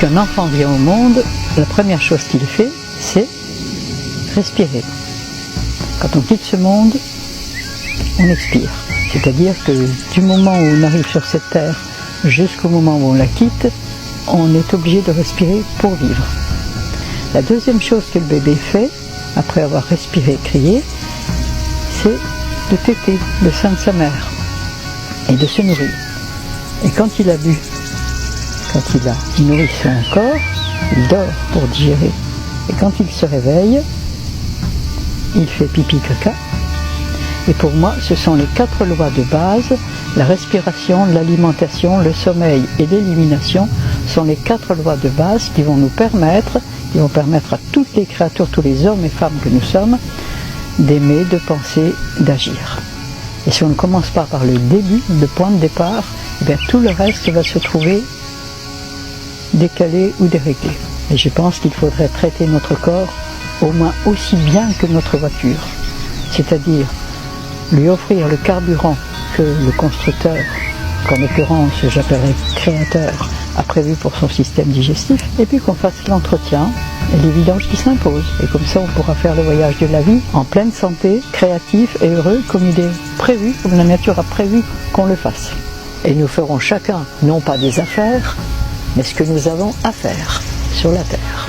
Lorsqu'un enfant vient au monde, la première chose qu'il fait, c'est respirer. Quand on quitte ce monde, on expire. C'est-à-dire que du moment où on arrive sur cette terre jusqu'au moment où on la quitte, on est obligé de respirer pour vivre. La deuxième chose que le bébé fait, après avoir respiré et crié, c'est de téter le sein de sa mère et de se nourrir. Et quand il a bu, quand il a nourri son corps, il dort pour digérer. Et quand il se réveille, il fait pipi caca. Et pour moi, ce sont les 4 lois de base, la respiration, l'alimentation, le sommeil et l'élimination sont les 4 lois de base qui vont permettre à toutes les créatures, tous les hommes et femmes que nous sommes, d'aimer, de penser, d'agir. Et si on ne commence pas par le début, le point de départ, eh bien tout le reste va se trouver décalé ou déréglé. Et je pense qu'il faudrait traiter notre corps au moins aussi bien que notre voiture. C'est-à-dire lui offrir le carburant que le constructeur, qu'en l'occurrence j'appellerais créateur, a prévu pour son système digestif, et puis qu'on fasse l'entretien et les vidanges qui s'imposent. Et comme ça on pourra faire le voyage de la vie en pleine santé, créatif et heureux comme il est prévu, comme la nature a prévu qu'on le fasse. Et nous ferons chacun, non pas des affaires, mais ce que nous avons à faire sur la terre.